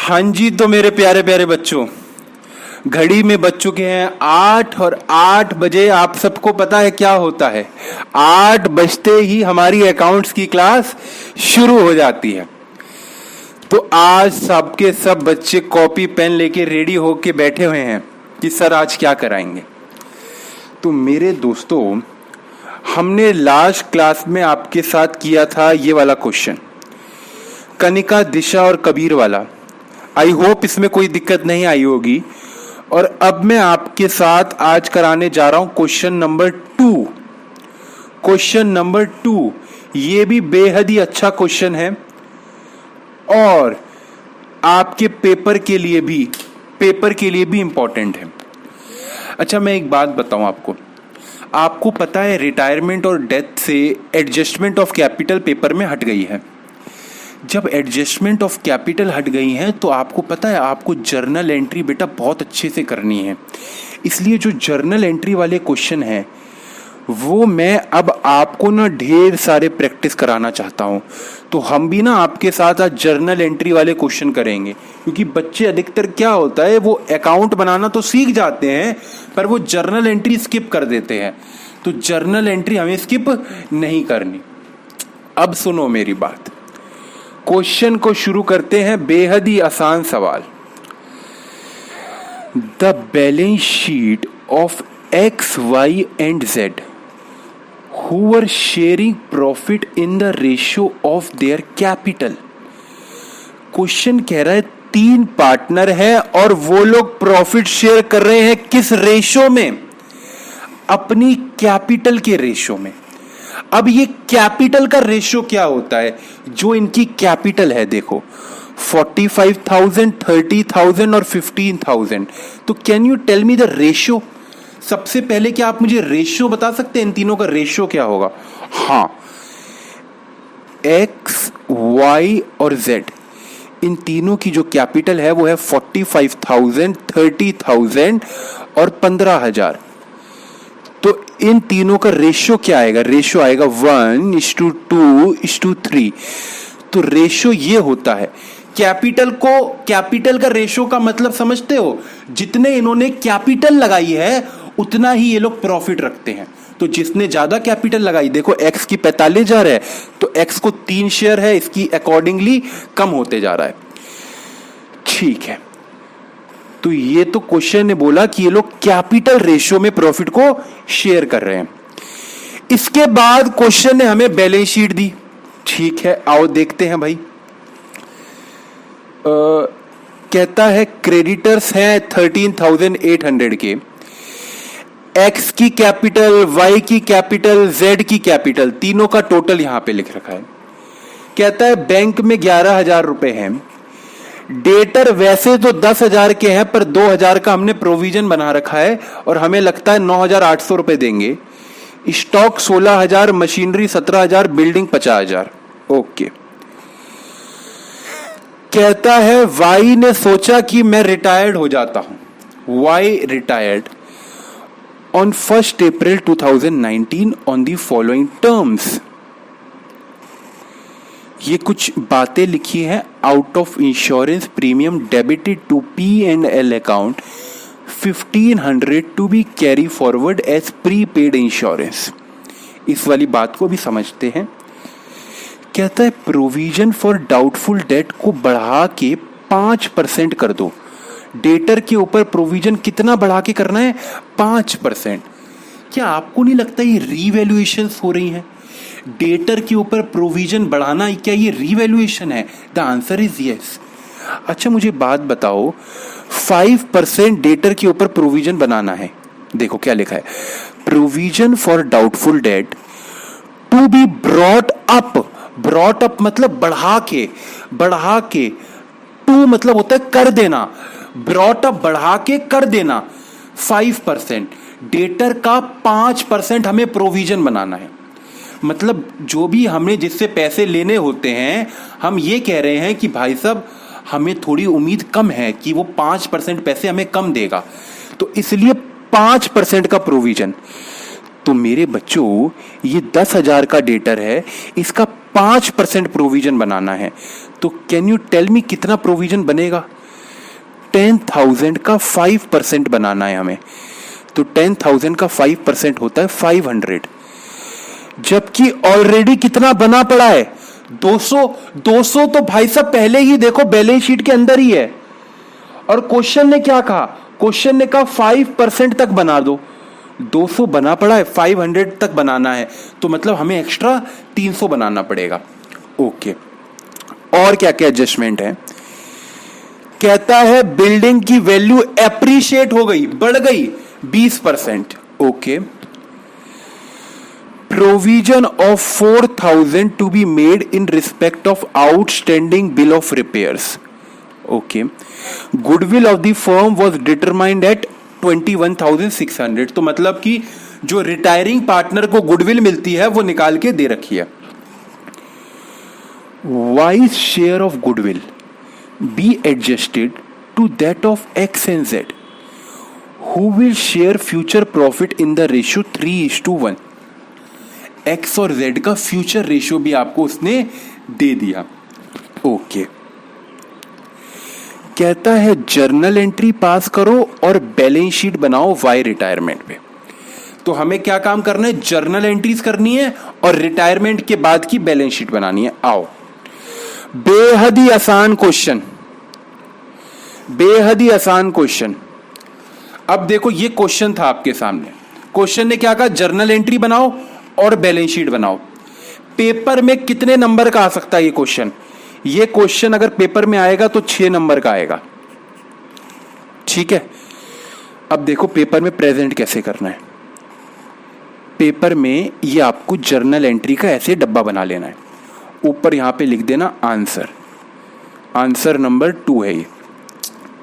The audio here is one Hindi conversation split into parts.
हाँ जी, तो मेरे प्यारे प्यारे बच्चों, घड़ी में बज चुके हैं 8 और 8 बजे आप सबको पता है क्या होता है। 8 बजते ही हमारी अकाउंट्स की क्लास शुरू हो जाती है। तो आज सबके सब बच्चे कॉपी पेन लेके रेडी होके बैठे हुए हैं कि सर आज क्या कराएंगे। तो मेरे दोस्तों, हमने लास्ट क्लास में आपके साथ किया था ये वाला क्वेश्चन, कनिका, दिशा और कबीर वाला। आई होप इसमें कोई दिक्कत नहीं आई होगी। और अब मैं आपके साथ आज कराने जा रहा हूं क्वेश्चन नंबर 2। क्वेश्चन नंबर 2 ये भी बेहद ही अच्छा क्वेश्चन है और आपके पेपर के लिए भी इंपॉर्टेंट है। अच्छा, मैं एक बात बताऊं आपको पता है रिटायरमेंट और डेथ से एडजस्टमेंट ऑफ कैपिटल पेपर में हट गई है। जब एडजस्टमेंट ऑफ कैपिटल हट गई है तो आपको पता है आपको जर्नल एंट्री बेटा बहुत अच्छे से करनी है। इसलिए जो जर्नल एंट्री वाले क्वेश्चन हैं वो मैं अब आपको ना ढेर सारे प्रैक्टिस कराना चाहता हूँ। तो हम भी ना आपके साथ आज जर्नल एंट्री वाले क्वेश्चन करेंगे, क्योंकि बच्चे अधिकतर क्या होता है वो अकाउंट बनाना तो सीख जाते हैं पर वो जर्नल एंट्री स्किप कर देते हैं। तो जर्नल एंट्री हमें स्किप नहीं करनी। अब सुनो मेरी बात, क्वेश्चन को शुरू करते हैं। बेहद ही आसान सवाल। The balance sheet of X, Y and Z who were sharing profit in the ratio of their capital. Question कह रहा है 3 पार्टनर है और वो लोग प्रॉफिट शेयर कर रहे हैं किस रेशियो में? अपनी कैपिटल के रेशियो में। अब ये कैपिटल का रेशियो क्या होता है? जो इनकी कैपिटल है देखो 45,000, 30,000 और 15,000। तो can you tell me the ratio? सबसे पहले क्या आप मुझे रेशियो बता सकते हैं इन तीनों का रेशियो क्या होगा? हाँ, एक्स, वाई और जेड, इन तीनों की जो कैपिटल है वो है 45,000, 30,000 और 15,000। तो इन तीनों का रेशियो क्या आएगा? रेशियो आएगा 1:2:3। तो रेशियो ये होता है। कैपिटल का रेशियो का मतलब समझते हो? जितने इन्होंने कैपिटल लगाई है उतना ही ये लोग प्रॉफिट रखते हैं। तो जिसने ज्यादा कैपिटल लगाई, देखो एक्स की 45,000 है तो एक्स को 3 शेयर है, इसकी अकॉर्डिंगली कम होते जा रहा है। ठीक है, तो ये तो क्वेश्चन ने बोला कि ये लोग कैपिटल रेशियो में प्रॉफिट को शेयर कर रहे हैं। इसके बाद क्वेश्चन ने हमें बैलेंस शीट दी। ठीक है, आओ देखते हैं भाई। कहता है क्रेडिटर्स हैं 13,800 के, एक्स की कैपिटल, वाई की कैपिटल, जेड की कैपिटल, तीनों का टोटल यहां पे लिख रखा है। कहता है बैंक में 11,000 रुपए हैं। डेटर वैसे तो 10,000 के हैं पर 2,000 का हमने प्रोविजन बना रखा है और हमें लगता है 9,800 रुपए देंगे। Stock 16,000, machinery 17,000, building 50,000। ओके। कहता है वाई ने सोचा कि मैं रिटायर्ड हो जाता हूं। Y retired on 1 April 2019 on the following terms. ये कुछ बातें लिखी हैं। Out of insurance premium debited to P&L account 1,500 to be carry forward as prepaid insurance. इस वाली बात को भी समझते हैं। कहता है प्रोविजन फॉर डाउटफुल डेट को बढ़ा के 5% कर दो। डेटर के ऊपर प्रोविजन कितना बढ़ा के करना है? 5%। क्या आपको नहीं लगता ये रीवैल्यूएशन हो रही है? डेटर के ऊपर प्रोविजन बढ़ाना, क्या ये रीवैल्यूएशन है? The answer is yes. अच्छा, मुझे बात बताओ, 5% डेटर के ऊपर प्रोविजन बनाना है। देखो क्या लिखा है, provision for doubtful debt to be brought up. Brought up मतलब बढ़ा के। टू मतलब होता है कर देना। ब्रॉट अप बढ़ा के कर देना। 5%, डेटर का 5% हमें प्रोविजन बनाना है। मतलब जो भी हमें जिससे पैसे लेने होते हैं, हम ये कह रहे हैं कि भाई साहब हमें थोड़ी उम्मीद कम है कि वो 5% पैसे हमें कम देगा, तो इसलिए 5% का प्रोविजन। तो मेरे बच्चों, ये 10,000 का डेटर है, इसका 5% प्रोविजन बनाना है। तो कैन यू टेल मी कितना प्रोविजन बनेगा? 10,000 का 5% बनाना है हमें, तो 10,000 का 5% होता है 500, जबकि ऑलरेडी कितना बना पड़ा है 200। 200 तो भाई साहब पहले ही देखो बैलेंस शीट के अंदर ही है। और क्वेश्चन ने क्या कहा? क्वेश्चन ने कहा 5% तक बना दो। 200 बना पड़ा है, 500 तक बनाना है, तो मतलब हमें एक्स्ट्रा 300 बनाना पड़ेगा। ओके, और क्या क्या एडजस्टमेंट है? कहता है बिल्डिंग की वैल्यू एप्रिशिएट हो गई, बढ़ गई 20%। Okay, provision of 4,000 to be made in respect of outstanding bill of repairs. Okay, goodwill of the firm was determined at 21,600। तो मतलब कि जो रिटायरिंग पार्टनर को गुडविल मिलती है वो निकाल के दे रखी है। Wise share of goodwill be adjusted to that of X and Z, who will share future profit in the ratio 3:1। X और जेड का फ्यूचर रेशियो भी आपको उसने दे दिया। ओके, कहता है जर्नल एंट्री पास करो और बैलेंस शीट बनाओ वाई रिटायरमेंट पे। तो हमें क्या काम करना है? जर्नल एंट्रीज करनी है और रिटायरमेंट के बाद की बैलेंस शीट बनानी है। आओ, बेहद ही आसान क्वेश्चन, बेहद ही आसान क्वेश्चन। अब देखो ये क्वेश्चन था आपके सामने, क्वेश्चन ने क्या कहा? जर्नल एंट्री बनाओ और बैलेंस शीट बनाओ। पेपर में कितने नंबर का आ सकता है ये क्वेश्चन? ये क्वेश्चन अगर पेपर में आएगा तो 6 नंबर का आएगा। ठीक है, अब देखो पेपर में प्रेजेंट कैसे करना है। पेपर में ये आपको जर्नल एंट्री का ऐसे डब्बा बना लेना है, ऊपर यहां पे लिख देना आंसर, आंसर नंबर 2 है ये।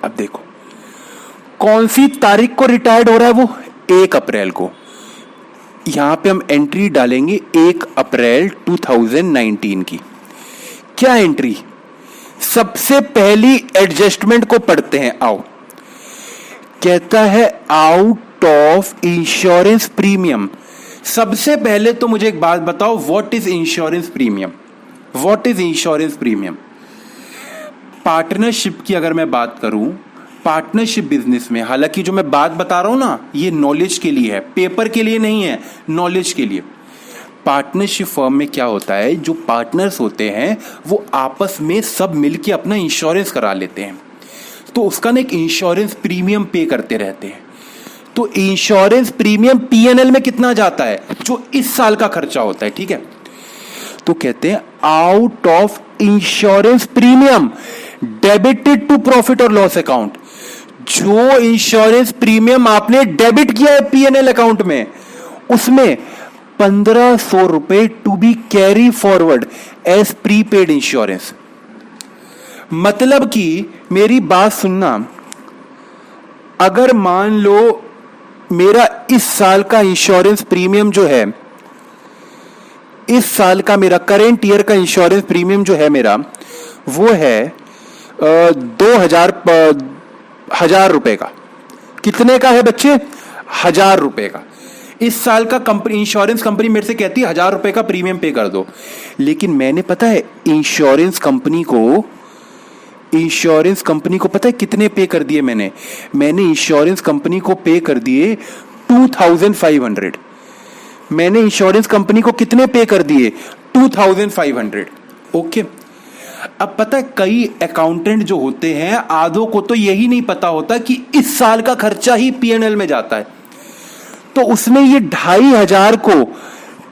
अब देखो कौन सी तारीख को रिटायर्ड हो रहा है वो? 1 अप्रैल को। यहां पे हम एंट्री डालेंगे 1 अप्रैल 2019 की। क्या एंट्री? सबसे पहली एडजस्टमेंट को पढ़ते हैं, आओ। कहता है आउट ऑफ इंश्योरेंस प्रीमियम। सबसे पहले तो मुझे एक बात बताओ, what is insurance premium? What is insurance premium? Partnership की अगर मैं बात करूं, पार्टनरशिप बिजनेस में, हालांकि जो मैं बात बता रहा हूं ना ये नॉलेज के लिए है, पेपर के लिए नहीं है, नॉलेज के लिए। पार्टनरशिप फर्म में क्या होता है, जो पार्टनर्स होते हैं वो आपस में सब मिलके अपना इंश्योरेंस करा लेते हैं, तो उसका ना एक इंश्योरेंस प्रीमियम पे करते रहते हैं। तो इंश्योरेंस प्रीमियम पीएनएल में कितना जाता है? जो इस साल का खर्चा होता है, ठीक है। तो कहते हैं out of insurance premium debited to profit और लॉस अकाउंट। जो इंश्योरेंस प्रीमियम आपने डेबिट किया है पीएनएल अकाउंट में, उसमें 1,500 रुपए to be carry forward as prepaid insurance. मतलब कि मेरी बात सुनना, अगर मान लो मेरा इस साल का इंश्योरेंस प्रीमियम जो है, इस साल का मेरा करेंट ईयर का इंश्योरेंस प्रीमियम जो है मेरा, वो है 2,000 रुपए का। कितने का है बच्चे? 1,000 रुपए का। इस साल का कंपनी, इंश्योरेंस कंपनी मेरे से कहती है 1,000 रुपए का प्रीमियम पे कर दो, लेकिन मैंने पता है इंश्योरेंस कंपनी को पता है कितने पे कर दिए? मैंने इंश्योरेंस कंपनी को पे कर दिए 2,500। मैंने इंश्योरेंस कंपनी को कितने पे कर दिए? 2,500। ओके, अब पता है कई अकाउंटेंट जो होते हैं, आधों को तो यही नहीं पता होता कि इस साल का खर्चा ही पीएनएल में जाता है, तो उसने ये 2,500 को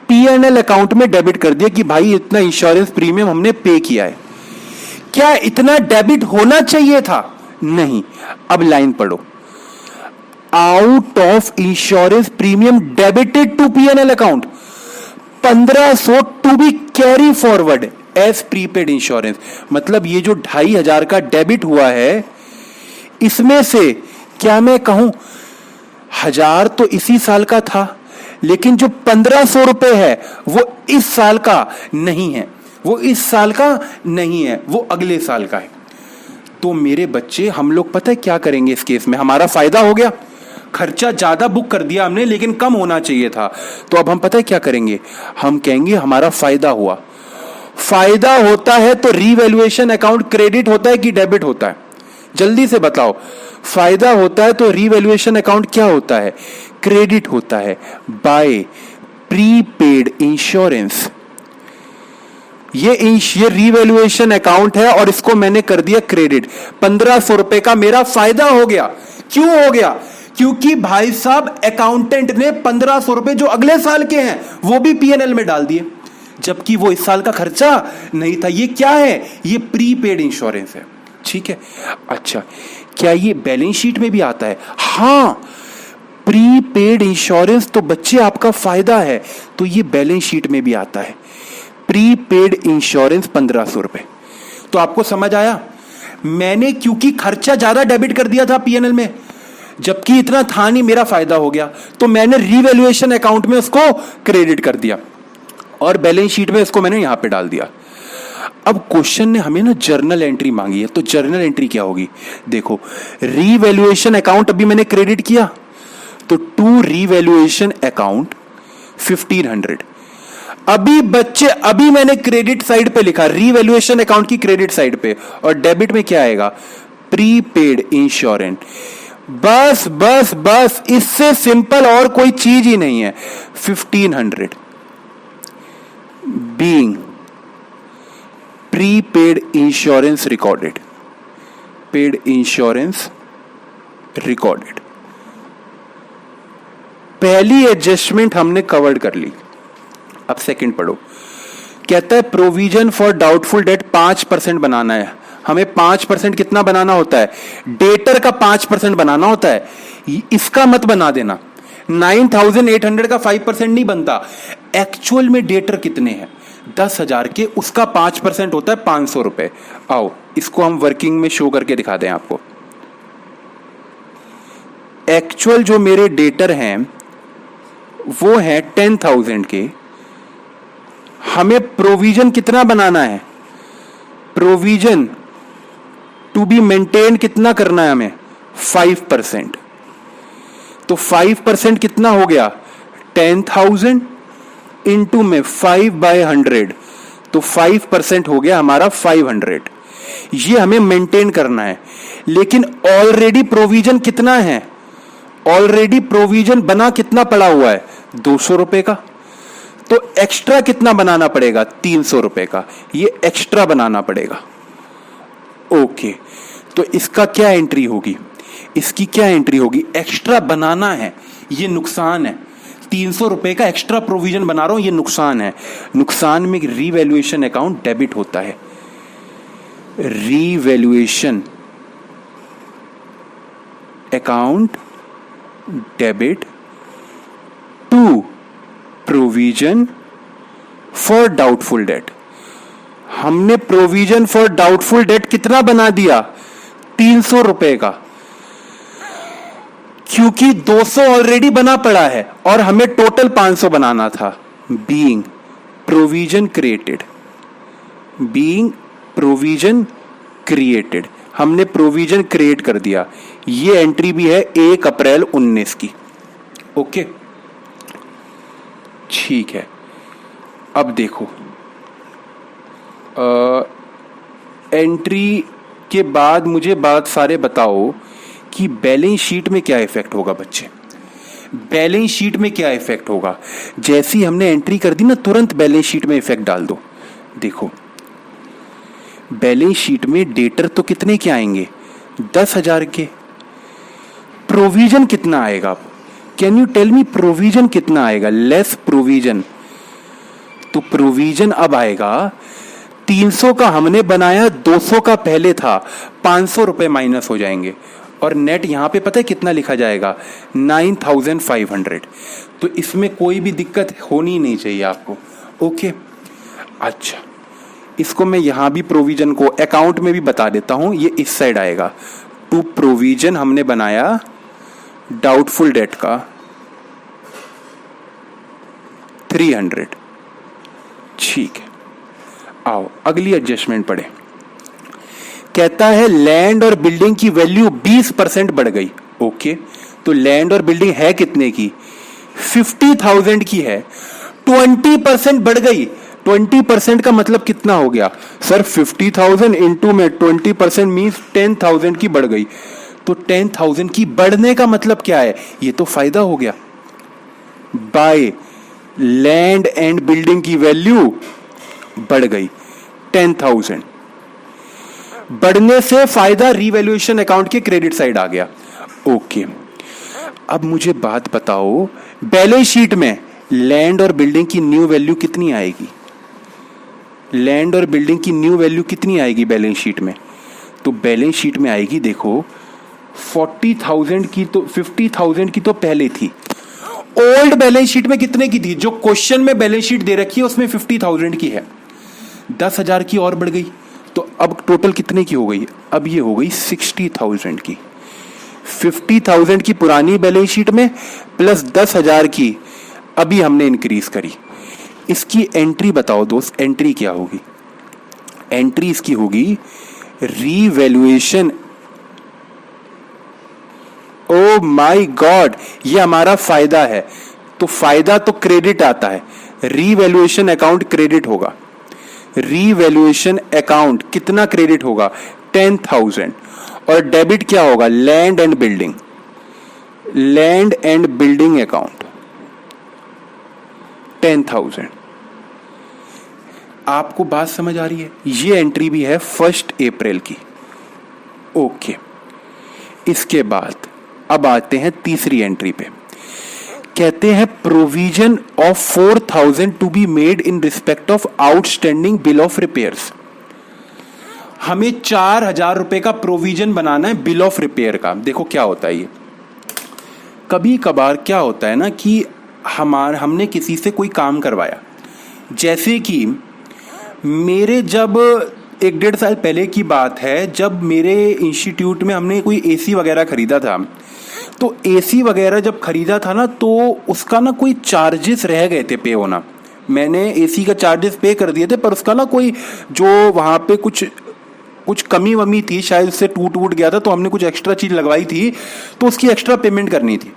पीएनएल अकाउंट में डेबिट कर दिया कि भाई इतना इंश्योरेंस प्रीमियम हमने पे किया है। क्या इतना डेबिट होना चाहिए था? नहीं। अब लाइन पढ़ो, out of insurance premium debited to PNL account 1,500 to be carry forward as prepaid insurance. मतलब ये जो 2,500 का डेबिट हुआ है, इसमें से क्या मैं कहूं 1,000 तो इसी साल का था, लेकिन जो 1,500 रुपए है वो इस साल का नहीं है, वो इस साल का नहीं है, वो अगले साल का है। तो मेरे बच्चे, हम लोग पता है क्या करेंगे इस केस में? हमारा फायदा हो गया, खर्चा ज्यादा बुक कर दिया हमने, लेकिन कम होना चाहिए था। तो अब हम पता है क्या करेंगे? हम कहेंगे हमारा फायदा हुआ, फायदा होता है तो रीवैल्यूएशन अकाउंट क्रेडिट होता है कि डेबिट होता है? जल्दी से बताओ। फायदा होता है तो रीवैल्यूएशन अकाउंट क्या होता है? क्रेडिट होता है बाय प्रीपेड इंश्योरेंस। ये रीवैल्यूएशन अकाउंट है और इसको मैंने कर दिया क्रेडिट। 1500 रुपए का मेरा फायदा हो गया। क्यों हो गया? क्योंकि भाई साहब अकाउंटेंट ने 1500 रुपए जो अगले साल के हैं वो भी पीएनएल में डाल दिए, जबकि वो इस साल का खर्चा नहीं था। ये क्या है? ये प्रीपेड इंश्योरेंस है। ठीक है। अच्छा, क्या ये बैलेंस शीट में भी आता है? हां, प्रीपेड इंश्योरेंस तो बच्चे आपका फायदा है, तो ये बैलेंस शीट में भी आता है। प्रीपेड इंश्योरेंस 1500 रुपए। तो आपको समझ आया? मैंने क्योंकि खर्चा ज्यादा डेबिट कर दिया था पीएनएल में, जबकि इतना था नहीं, मेरा फायदा हो गया, तो मैंने रीवैल्यूएशन अकाउंट में उसको क्रेडिट कर दिया और बैलेंस शीट में इसको मैंने यहां पे डाल दिया। अब क्वेश्चन ने हमें ना जर्नल एंट्री मांगी है, तो जर्नल एंट्री क्या होगी? देखो, रीवैल्यूएशन अकाउंट अभी मैंने क्रेडिट किया, तो टू रीवैल्यूएशन अकाउंट 1500। अभी मैंने क्रेडिट साइड पे लिखा, रीवैल्यूएशन अकाउंट की क्रेडिट साइड पे, और डेबिट में क्या आएगा? Prepaid insurance. बस बस बस, इससे सिंपल और कोई चीज ही नहीं है। 1500 being prepaid insurance recorded, paid insurance recorded. पहली एडजस्टमेंट हमने कवर्ड कर ली। अब सेकंड पढ़ो। कहता है प्रोविजन फॉर डाउटफुल डेट 5% बनाना है। हमें 5% कितना बनाना होता है? डेटर का 5% बनाना होता है। इसका मत बना देना। 9800 का 5% नहीं बनता। एक्चुअल में डेटर कितने हैं? 10,000 के, उसका 5% होता है 500 रुपए। आओ इसको हम वर्किंग में शो करके दिखा दें आपको। एक्चुअल जो मेरे डेटर हैं वो है 10,000 के। हमें प्रोविजन कितना बनाना है? प्रोविजन टू बी मेंटेन कितना करना है हमें? 5%। तो 5% कितना हो गया? 10,000 इंटू में 5/100, तो 5% हो गया हमारा 500। ये हमें मेंटेन करना है, लेकिन ऑलरेडी प्रोविजन कितना है? ऑलरेडी प्रोविजन बना कितना पड़ा हुआ है? 200 रुपए का। तो एक्स्ट्रा कितना बनाना पड़ेगा? 300 रुपए का। ये एक्स्ट्रा बनाना पड़ेगा। ओके, तो इसका क्या एंट्री होगी? इसकी क्या एंट्री होगी? एक्स्ट्रा बनाना है, ये नुकसान है। 300 रुपए का एक्स्ट्रा प्रोविजन बना रहा हूं, ये नुकसान है। नुकसान में रीवैल्यूएशन अकाउंट डेबिट होता है। Revaluation account debit to provision for doubtful debt. हमने प्रोविजन फॉर डाउटफुल डेट कितना बना दिया? 300 रुपए का, क्योंकि 200 ऑलरेडी बना पड़ा है और हमें टोटल 500 बनाना था। Being provision created, being provision created, हमने प्रोविजन क्रिएट कर दिया। ये एंट्री भी है 1 अप्रैल 19 की। ओके, ठीक है। अब देखो, एंट्री के बाद मुझे बात सारे बताओ कि बैलेंस शीट में क्या इफेक्ट होगा बच्चे? बैलेंस शीट में क्या इफेक्ट होगा? जैसी हमने एंट्री कर दी ना, तुरंत बैलेंस शीट में इफेक्ट डाल दो। देखो, बैलेंस शीट में डेटर तो कितने के आएंगे? 10,000 के। प्रोविजन कितना आएगा? Can you tell me provision कितना आएगा? Less provision. तो प्रोविजन अब आएगा 300 का हमने बनाया, 200 का पहले था, 500 रुपए माइनस हो जाएंगे और नेट यहां पे पता है कितना लिखा जाएगा? 9,500। तो इसमें कोई भी दिक्कत होनी नहीं चाहिए आपको। ओके, अच्छा, इसको मैं यहां भी प्रोविजन को अकाउंट में भी बता देता हूं। ये इस साइड आएगा। टू प्रोविजन हमने बनाया डाउटफुल डेट का 300। ठीक है, आओ अगली एडजस्टमेंट पढ़े। कहता है लैंड और बिल्डिंग की वैल्यू 20% बढ़ गई। ओके, तो लैंड और बिल्डिंग है कितने की? 50,000 की है। 20% बढ़ गई। 20% का मतलब कितना हो गया सर? 50,000 इंटू में 20% मीन्स 10,000 की बढ़ गई। तो 10,000 की बढ़ने का मतलब क्या है? ये तो फायदा हो गया। बाय लैंड एंड बिल्डिंग की वैल्यू बढ़ गई 10,000। बढ़ने से फायदा रीवैल्यूएशन अकाउंट के क्रेडिट साइड आ गया। ओके, अब मुझे बात बताओ, बैलेंस शीट में लैंड और बिल्डिंग की न्यू वैल्यू कितनी आएगी? लैंड और बिल्डिंग की न्यू वैल्यू कितनी आएगी बैलेंस शीट में? तो बैलेंस शीट में आएगी, देखो 40,000 की, तो 50,000 की तो पहले थी। ओल्ड बैलेंस शीट में कितने की थी? जो क्वेश्चन में बैलेंस शीट दे रखी है उसमें 50,000 की है। 10,000 की और बढ़ गई, तो अब टोटल कितने की हो गई? अब ये हो गई 60,000 की। 50,000 की पुरानी बैलेंस शीट में प्लस 10,000 की अभी हमने इंक्रीज करी। इसकी एंट्री बताओ दोस्त, एंट्री क्या होगी? एंट्री इसकी होगी रीवैल्यूएशन। ओ माय गॉड, ये हमारा फायदा है, तो फायदा तो क्रेडिट आता है, रीवैल्यूएशन अकाउंट क्रेडिट होगा। रीवैल्यूएशन अकाउंट कितना क्रेडिट होगा? 10,000। और डेबिट क्या होगा? Land and building, land and building account 10,000। आपको बात समझ आ रही है? ये एंट्री भी है 1 अप्रैल की। ओके, इसके बाद अब आते हैं तीसरी एंट्री पे। कहते हैं provision of 4,000 to be made in respect of outstanding bill of repairs. हमें 4,000 रुपए का प्रोविजन बनाना है बिल ऑफ रिपेयर का। देखो क्या होता है, ये कभी कभार क्या होता है ना कि हमने किसी से कोई काम करवाया, जैसे कि मेरे जब 1-1.5 साल पहले की बात है, जब मेरे इंस्टीट्यूट में हमने कोई एसी वगैरह खरीदा था, तो एसी वगैरह जब खरीदा था ना, तो उसका ना कोई चार्जेस रह गए थे पे होना। मैंने एसी का चार्जेस पे कर दिए थे, पर उसका ना कोई जो वहाँ पे कुछ कमी वमी थी, शायद उससे टूट गया था, तो हमने कुछ एक्स्ट्रा चीज लगवाई थी, तो उसकी एक्स्ट्रा पेमेंट करनी थी।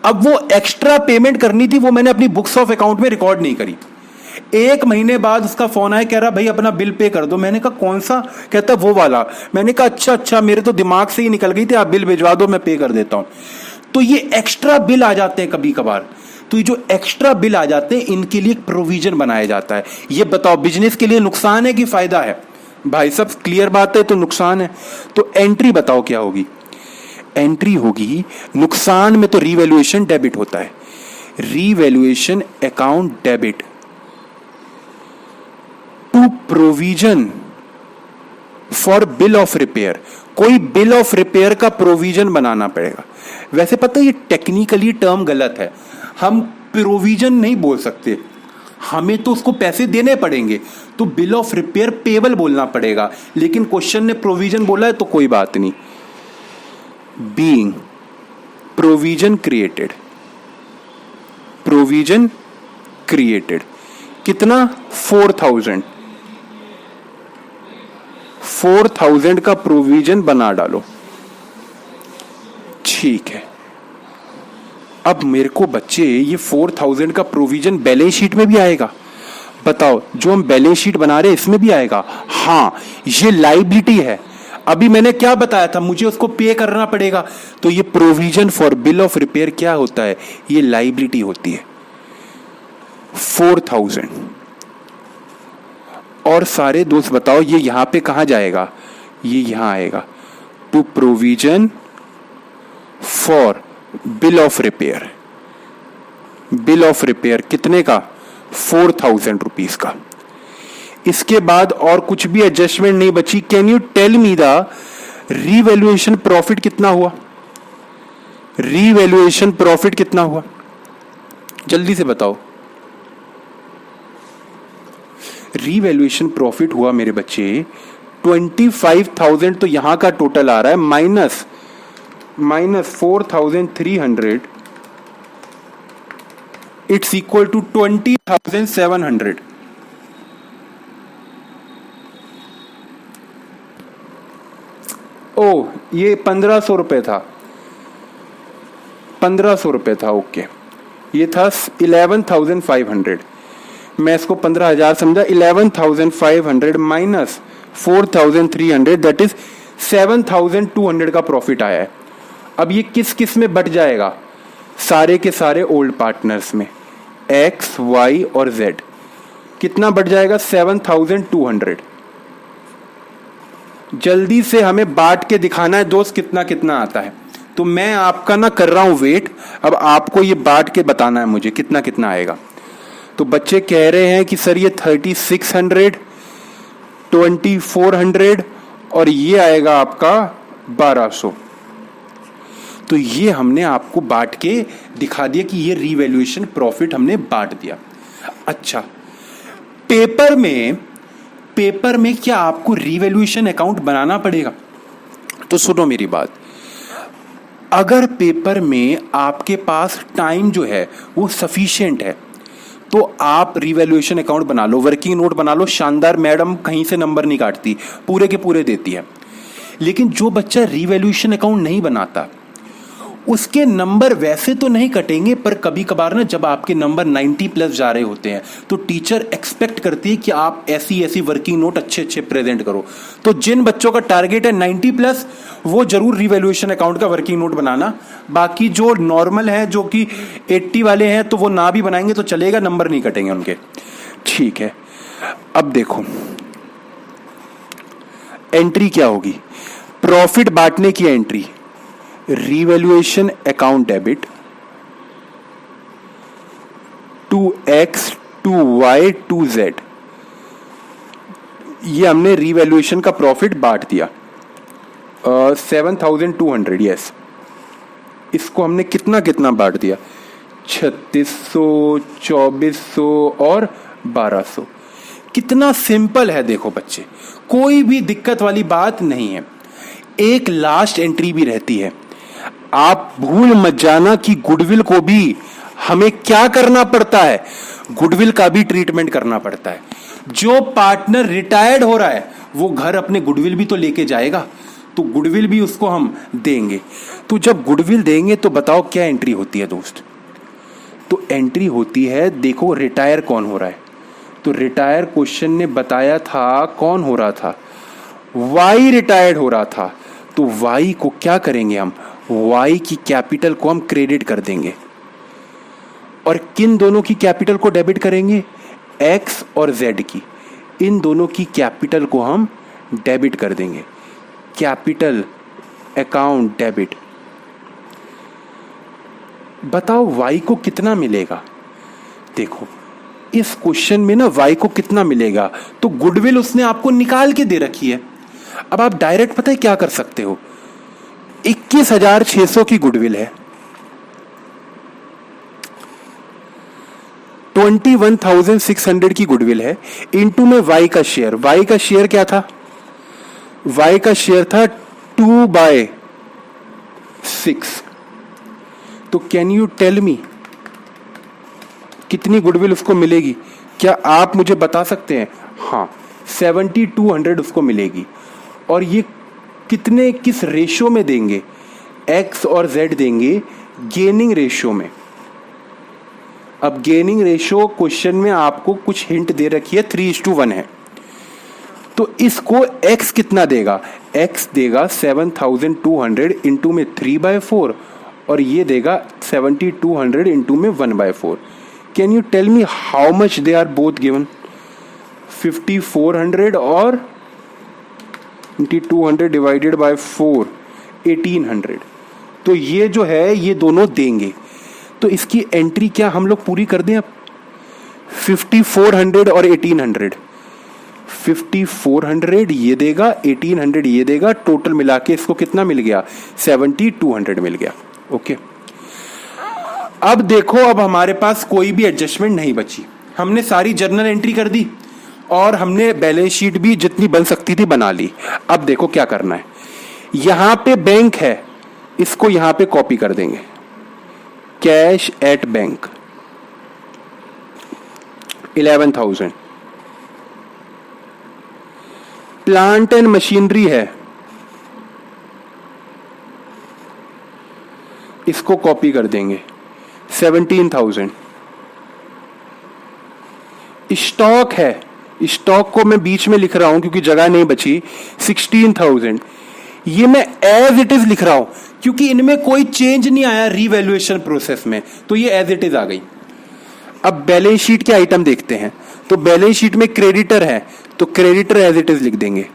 अब वो एक्स्ट्रा पेमेंट करनी थी, वो मैंने अपनी बुक्स ऑफ अकाउंट में रिकॉर्ड नहीं करी। 1 महीने बाद उसका फोन आया, कह रहा भाई अपना बिल पे कर दो। मैंने कहा कौन सा? कहता वो वाला। मैंने कहा अच्छा, मेरे तो दिमाग से ही निकल गई थी, आप बिल भिजवा दो, मैं पे कर देता हूं। तो ये एक्स्ट्रा बिल आ जाते हैं कभी कभार, तो ये जो एक्स्ट्रा बिल आ जाते हैं, इनके लिए प्रोविजन बनाया जाता है। ये बताओ बिजनेस के लिए नुकसान है कि फायदा है? भाई सब क्लियर बात है, तो नुकसान है। तो एंट्री बताओ क्या होगी? एंट्री होगी, नुकसान में तो रीवैल्यूएशन डेबिट होता है, revaluation account debit to provision for bill of repair. कोई बिल ऑफ रिपेयर का प्रोविजन बनाना पड़ेगा। वैसे पता है ये टेक्निकली टर्म गलत है, हम प्रोविजन नहीं बोल सकते, हमें तो उसको पैसे देने पड़ेंगे, तो बिल ऑफ रिपेयर पेबल बोलना पड़ेगा। लेकिन क्वेश्चन ने प्रोविजन बोला है, तो कोई बात नहीं। Being provision created, provision created कितना? 4,000 का प्रोविजन बना डालो। ठीक है, अब मेरे को बच्चे ये 4,000 का प्रोविजन बैलेंस शीट में भी आएगा? बताओ, जो हम बैलेंस शीट बना रहे हैं इसमें भी आएगा? हाँ, ये लाइबिलिटी है। अभी मैंने क्या बताया था, मुझे उसको पे करना पड़ेगा, तो ये provision for bill of repair क्या होता है? ये लाइबिलिटी होती है 4,000। और सारे दोस्त बताओ ये यहां पे कहां जाएगा? ये यहां आएगा to provision for bill of repair. Bill of repair कितने का? 4,000 रुपीज का। इसके बाद और कुछ भी एडजस्टमेंट नहीं बची। Can you tell me the revaluation profit कितना हुआ? रीवैल्यूएशन प्रॉफिट कितना हुआ? जल्दी से बताओ। रीवैल्यूएशन प्रॉफिट हुआ मेरे बच्चे 25,000, तो यहां का टोटल आ रहा है माइनस 4,300, इट्स इक्वल टू 20,700। ओ, ये 1,500 रुपए था, 1,500 रुपए था। ओके, ये था 11,500। मैं इसको 15,000 समझा, 11,500 माइनस 4,300 दैट इज 7,200 का प्रॉफिट आया है। अब ये किस किस में बट जाएगा? सारे के सारे ओल्ड पार्टनर्स में, एक्स, वाई और जेड। कितना बढ़ जाएगा? 7,200। जल्दी से हमें बांट के दिखाना है दोस्त कितना कितना आता है। तो मैं आपका ना कर रहा हूं वेट, अब आपको ये बांट के बताना है मुझे कितना कितना आएगा। तो बच्चे कह रहे हैं कि सर ये 3,600, 2,400 और ये आएगा आपका 1,200। तो ये हमने आपको बांट के दिखा दिया कि ये रीवैल्यूएशन प्रॉफिट हमने बांट दिया। अच्छा, पेपर में क्या आपको रीवैल्यूएशन अकाउंट बनाना पड़ेगा? तो सुनो मेरी बात, अगर पेपर में आपके पास टाइम जो है वो सफिशिएंट है तो आप रीवैल्यूएशन अकाउंट बना लो, वर्किंग नोट बना लो, शानदार, मैडम कहीं से नंबर नहीं काटती, पूरे के पूरे देती है। लेकिन जो बच्चा रीवैल्यूएशन अकाउंट नहीं बनाता उसके नंबर वैसे तो नहीं कटेंगे, पर कभी कभार ना जब आपके नंबर 90 प्लस जा रहे होते हैं तो टीचर एक्सपेक्ट करती है कि आप ऐसी ऐसी वर्किंग नोट अच्छे अच्छे प्रेजेंट करो। तो जिन बच्चों का टारगेट है 90 प्लस वो जरूर रिवैल्यूएशन अकाउंट का वर्किंग नोट बनाना। बाकी जो नॉर्मल है, जो कि 80 वाले हैं, तो वो ना भी बनाएंगे तो चलेगा, नंबर नहीं कटेंगे उनके। ठीक है, अब देखो एंट्री क्या होगी? प्रॉफिट बांटने की entry, revaluation account debit 2x 2y 2z। ये हमने रिवैल्यूएशन का प्रॉफिट बांट दिया 7,200। यस, इसको हमने कितना कितना बांट दिया? 3,600, 2,400 और 1,200। कितना सिंपल है देखो बच्चे, कोई भी दिक्कत वाली बात नहीं है। एक लास्ट एंट्री भी रहती है, आप भूल मत जाना कि गुडविल को भी हमें क्या करना पड़ता है, गुडविल का भी ट्रीटमेंट करना पड़ता है। जो पार्टनर रिटायर्ड हो रहा है वो घर अपने गुडविल भी तो लेके जाएगा, तो गुडविल भी उसको हम देंगे। तो जब गुडविल देंगे तो बताओ क्या एंट्री होती है दोस्त? तो एंट्री होती है, देखो रिटायर कौन हो रहा है, तो रिटायर क्वेश्चन ने बताया था कौन हो रहा था, वाई रिटायर्ड हो रहा था। तो वाई को क्या करेंगे हम? वाई की कैपिटल को हम क्रेडिट कर देंगे। और किन दोनों की कैपिटल को डेबिट करेंगे? एक्स और जेड की, इन दोनों की कैपिटल को हम डेबिट कर देंगे। Capital account debit. बताओ वाई को कितना मिलेगा? देखो इस क्वेश्चन में ना वाई को कितना मिलेगा, तो गुडविल उसने आपको निकाल के दे रखी है। अब आप डायरेक्ट पता है क्या कर सकते हो, 21,600 की गुडविल है, 21,600 की गुडविल है, इनटू में वाई का शेयर। वाई का शेयर क्या था? वाई का शेयर था 2/6। तो कैन यू टेल मी कितनी गुडविल उसको मिलेगी? क्या आप मुझे बता सकते हैं? हाँ, 7,200 उसको मिलेगी। और ये कितने किस रेशियो में देंगे? एक्स और जेड देंगे गेनिंग रेशियो में। अब गेनिंग रेशियो क्वेश्चन में आपको कुछ हिंट दे रखी है, 3:1 है। तो इसको एक्स कितना देगा? एक्स देगा 7,200 इंटू में 3/4 और ये देगा 7,200 इंटू में 1/4। Can you tell me how much they are both given? 5,400 और 200 डिवाइडेड बाय 4, 1,800। तो ये जो है ये दोनों देंगे। तो इसकी एंट्री क्या हम लोग पूरी कर दें अब? 5,400 और 1,800, 5,400 ये देगा, 1,800 ये देगा, टोटल मिला के इसको कितना मिल गया? 7,200 मिल गया। ओके, अब देखो अब हमारे पास कोई भी एडजस्टमेंट नहीं बची, हमने सारी जर्नल एंट्री कर दी और हमने बैलेंस शीट भी जितनी बन सकती थी बना ली। अब देखो क्या करना है, यहां पे बैंक है, इसको यहां पे कॉपी कर देंगे, cash at bank 11,000। Plant and machinery है, इसको कॉपी कर देंगे 17,000। स्टॉक है, स्टॉक को मैं बीच में लिख रहा हूं क्योंकि जगह नहीं बची, 16,000, ये मैं एज इट इज लिख रहा हूं क्योंकि इनमें कोई चेंज नहीं आया रीवैल्यूएशन प्रोसेस में, तो ये एज इट इज आ गई। अब बैलेंस शीट के आइटम देखते हैं, तो बैलेंस शीट में क्रेडिटर है तो क्रेडिटर एज इट इज लिख देंगे,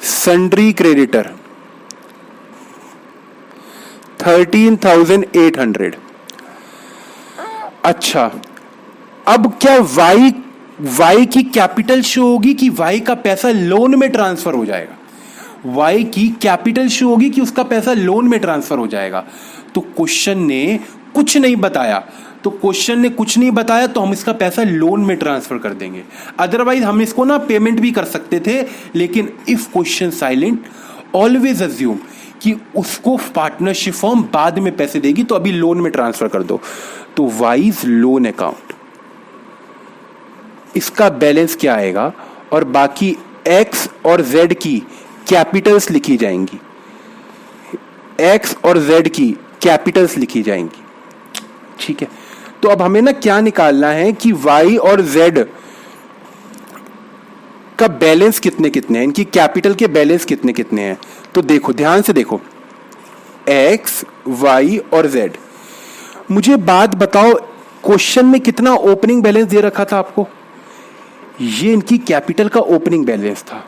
सन्ड्री क्रेडिटर 13,800। अच्छा, अब क्या वाई की कैपिटल शो होगी कि वाई का पैसा लोन में ट्रांसफर हो जाएगा? वाई की कैपिटल शो होगी कि उसका पैसा लोन में ट्रांसफर हो जाएगा? तो क्वेश्चन ने कुछ नहीं बताया, तो हम इसका पैसा लोन में ट्रांसफर कर देंगे। अदरवाइज हम इसको ना पेमेंट भी कर सकते थे, लेकिन if question silent always assume कि उसको पार्टनरशिप फॉर्म बाद में पैसे देगी, तो अभी लोन में ट्रांसफर कर दो। तो वाइज लोन अकाउंट, इसका बैलेंस क्या आएगा और बाकी एक्स और जेड की कैपिटल्स लिखी जाएंगी, एक्स और जेड की कैपिटल्स लिखी जाएंगी। ठीक है, तो अब हमें ना क्या निकालना है कि वाई और जेड का बैलेंस कितने कितने हैं, इनकी कैपिटल के बैलेंस कितने कितने हैं। तो देखो, ध्यान से देखो, एक्स, वाई और जेड। मुझे बात बताओ, क्वेश्चन में कितना ओपनिंग बैलेंस दे रखा था आपको? ये इनकी कैपिटल का ओपनिंग बैलेंस था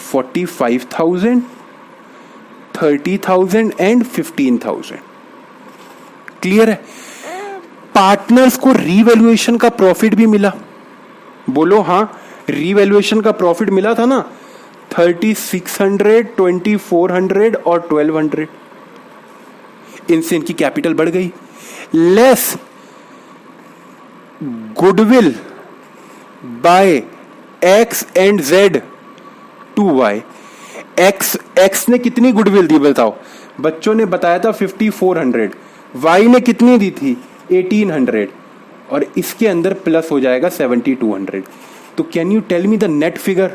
45,000, 30,000 एंड 15,000। क्लियर है? पार्टनर्स को रीवैल्यूएशन का प्रॉफिट भी मिला, बोलो हाँ, रीवैल्यूएशन का प्रॉफिट मिला था ना, 3,600, 2,400 और 1,200। इनसे इनकी कैपिटल बढ़ गई, less goodwill by X and Z to Y. X ने कितनी गुडविल दी बताओ? बच्चों ने बताया था 5,400, वाई ने कितनी दी थी? 1,800, और इसके अंदर प्लस हो जाएगा 7,200। तो can you tell me the net figure?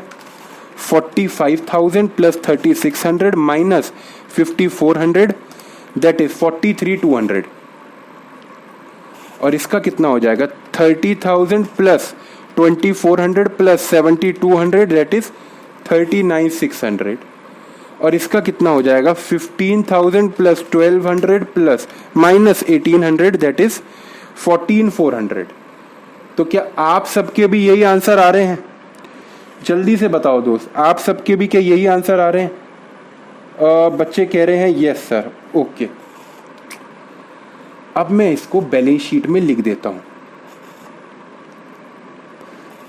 45,000 plus 3,600 minus 5,400, that is 43,200। और इसका कितना हो जाएगा? 30,000 प्लस 2,400 प्लस 7,200, दैट इज 39,600। और इसका कितना हो जाएगा? 15,000 plus 1,200 plus minus 1,800, that is 14,400। तो क्या आप सबके भी यही आंसर आ रहे हैं? जल्दी से बताओ दोस्त, आप सबके भी क्या यही आंसर आ रहे हैं? बच्चे कह रहे हैं यस सर, ओके। अब मैं इसको बैलेंस शीट में लिख देता हूं।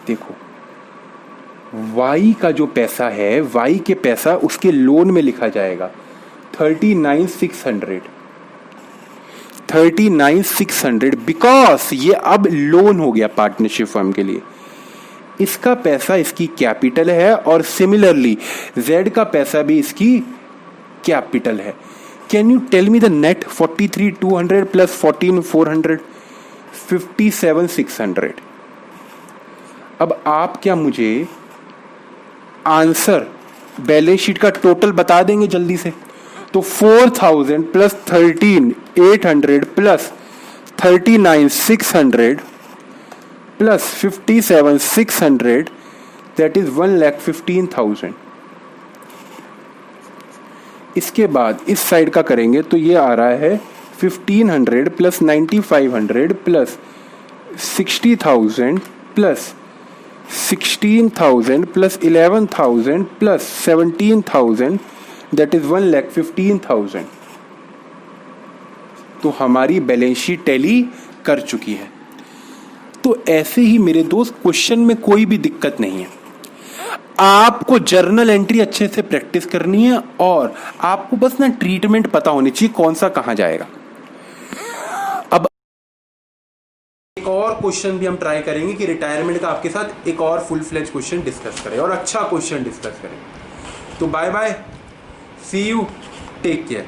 देखो, वाई का जो पैसा है, वाई के पैसा उसके लोन में लिखा जाएगा 39,600 बिकॉज ये अब लोन हो गया पार्टनरशिप फर्म के लिए। इसका पैसा इसकी कैपिटल है और सिमिलरली जेड का पैसा भी इसकी कैपिटल है। Can you tell me the net? 43,200 plus 14,400, 57,600। अब आप क्या मुझे आंसर बैलेंस शीट का टोटल बता देंगे जल्दी से? तो 4,000 plus 13,800 plus 39,600 plus 57,600, that is 1,15,000। इसके बाद इस साइड का करेंगे तो ये आ रहा है 1,500 plus 9,500 plus 60,000 plus 16,000 plus 11,000 plus 17,000, that is 1,15,000। तो हमारी बैलेंस शीट टैली कर चुकी है। तो ऐसे ही मेरे दोस्त, क्वेश्चन में कोई भी दिक्कत नहीं है। आपको जर्नल एंट्री अच्छे से प्रैक्टिस करनी है और आपको बस ना ट्रीटमेंट पता होनी चाहिए कौन सा कहां जाएगा। अब एक और क्वेश्चन भी हम ट्राई करेंगे कि रिटायरमेंट का आपके साथ एक और फुल फ्लेज क्वेश्चन डिस्कस करें और अच्छा क्वेश्चन डिस्कस करें। तो bye bye, see you, take care.